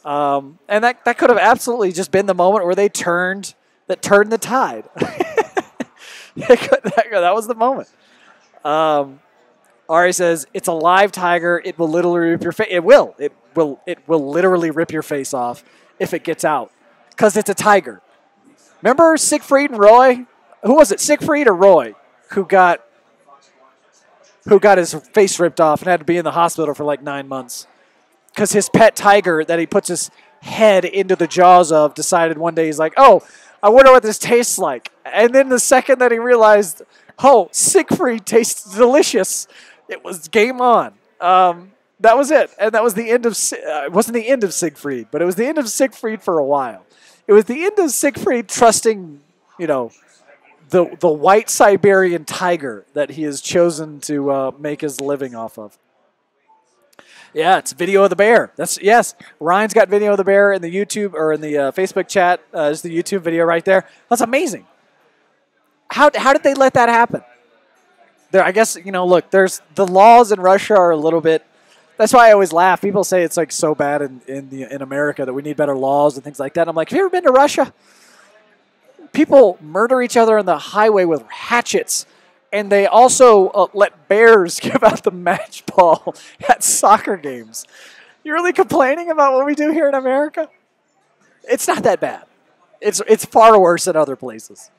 And that could have absolutely just been the moment where they turned the tide. That was the moment. Ari says, it's a live tiger. It will literally rip your face. It will. It will literally rip your face off if it gets out. Because it's a tiger. Remember Siegfried and Roy? Who was it, Siegfried or Roy, who got his face ripped off and had to be in the hospital for like 9 months? Because his pet tiger that he puts his head into the jaws of decided one day, he's like, oh, I wonder what this tastes like. And then the second that he realized, oh, Siegfried tastes delicious, it was game on. That was it. And that was the end of, it wasn't the end of Siegfried, but it was the end of Siegfried for a while. It was the end of Siegfried trusting, the white Siberian tiger that he has chosen to make his living off of. Yeah, it's video of the bear. Yes, Ryan's got video of the bear in the YouTube or in the Facebook chat. It's the YouTube video right there. That's amazing. How did they let that happen? I guess, look, there's the laws in Russia are a little bit. That's why I always laugh. People say it's like so bad in America that we need better laws and things like that. I'm like, have you ever been to Russia? People murder each other on the highway with hatchets, and they also let bears give out the match ball at soccer games. You're really complaining about what we do here in America? It's not that bad. It's far worse in other places.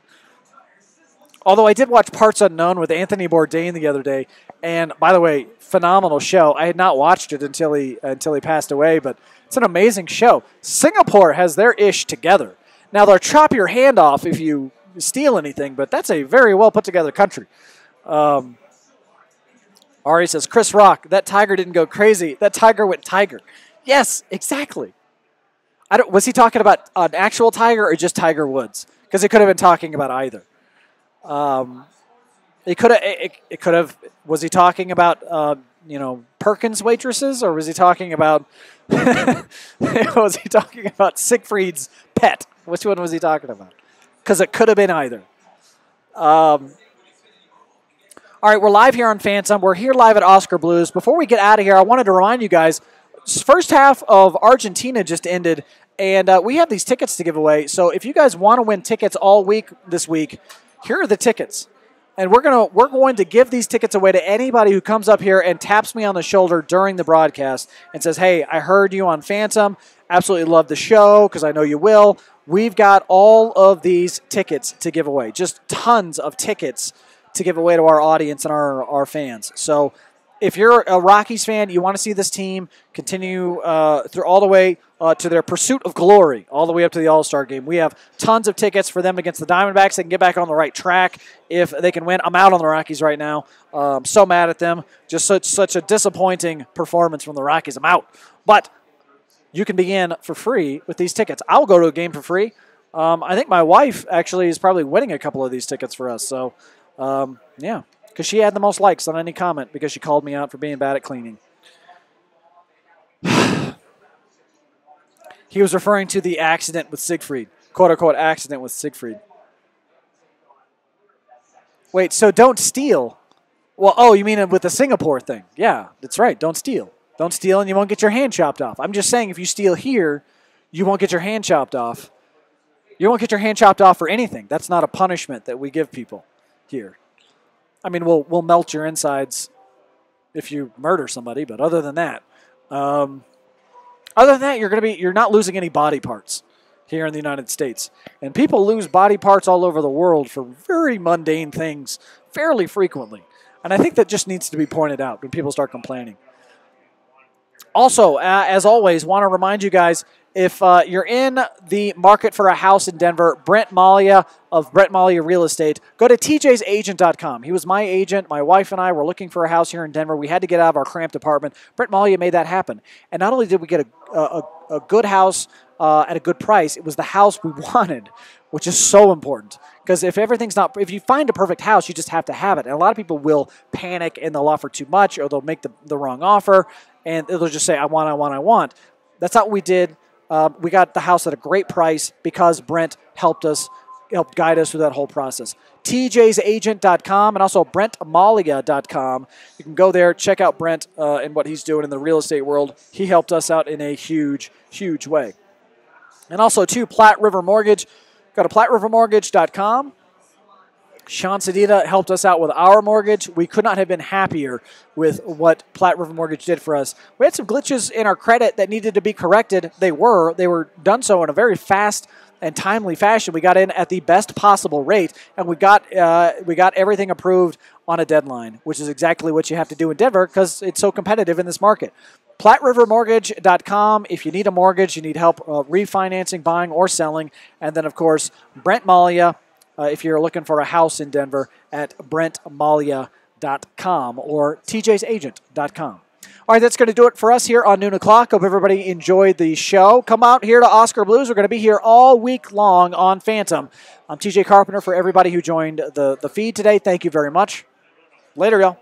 Although I did watch Parts Unknown with Anthony Bourdain the other day, and by the way, phenomenal show. I had not watched it until he passed away, but it's an amazing show. Singapore has their ish together. Now, they'll chop your hand off if you steal anything, but that's a very well put together country. Ari says, Chris Rock, that tiger didn't go crazy. That tiger went tiger. Yes, exactly. Was he talking about an actual tiger or just Tiger Woods? Because he could have been talking about either. It could have. Was he talking about Perkins waitresses, or was he talking about Siegfried's pet? Which one was he talking about? Because it could have been either. All right, we're live here on Phantom. We're here live at Oskar Blues. Before we get out of here, I wanted to remind you guys, first half of Argentina just ended, and we have these tickets to give away. So if you guys want to win tickets all week this week, here are the tickets. And we're going to give these tickets away to anybody who comes up here and taps me on the shoulder during the broadcast and says, hey, I heard you on Phantom. Absolutely love the show, because I know you will. We've got all of these tickets to give away. Just tons of tickets to give away to our audience and our fans. So if you're a Rockies fan, you want to see this team continue through all the way to their pursuit of glory, all the way up to the All-Star game. We have tons of tickets for them against the Diamondbacks. They can get back on the right track if they can win. I'm out on the Rockies right now. So mad at them. Just such a disappointing performance from the Rockies. I'm out. But you can be in for free with these tickets. I'll go to a game for free. I think my wife actually is probably winning a couple of these tickets for us. So, yeah, because she had the most likes on any comment because she called me out for being bad at cleaning. He was referring to the accident with Siegfried, quote-unquote accident with Siegfried. Wait, so don't steal. Well, oh, you mean with the Singapore thing. Yeah, that's right. Don't steal. Don't steal and you won't get your hand chopped off. I'm just saying if you steal here, you won't get your hand chopped off. You won't get your hand chopped off for anything. That's not a punishment that we give people here. I mean, we'll melt your insides if you murder somebody, but other than that, you're not losing any body parts here in the United States. And people lose body parts all over the world for very mundane things fairly frequently. And I think that just needs to be pointed out when people start complaining. Also, as always, want to remind you guys, if you're in the market for a house in Denver, Brent Malia of Brent Malia Real Estate, go to tjsagent.com. He was my agent. My wife and I were looking for a house here in Denver. We had to get out of our cramped apartment. Brent Malia made that happen. And not only did we get a good house at a good price, it was the house we wanted, which is so important. Because if you find a perfect house, you just have to have it. And a lot of people will panic and they'll offer too much, or they'll make the wrong offer, and they'll just say, I want. That's not what we did. We got the house at a great price because Brent helped us helped guide us through that whole process. tjsagent.com and also brentmalia.com. You can go there, check out Brent and what he's doing in the real estate world. He helped us out in a huge, huge way. And also, too, Platte River Mortgage. Go to platterivermortgage.com. Sean Sedita helped us out with our mortgage. We could not have been happier with what Platte River Mortgage did for us. We had some glitches in our credit that needed to be corrected. They were done so in a very fast and timely fashion. We got in at the best possible rate, and we got everything approved on a deadline, which is exactly what you have to do in Denver because it's so competitive in this market. PlatteRiverMortgage.com if you need a mortgage, you need help refinancing, buying, or selling. And then, of course, Brent Malia, if you're looking for a house in Denver, at BrentMalia.com or TJsAgent.com. All right, that's going to do it for us here on Noon O'Clock. Hope everybody enjoyed the show. Come out here to Oskar Blues. We're going to be here all week long on Phantom. I'm TJ Carpenter for everybody who joined the feed today. Thank you very much. Later, y'all.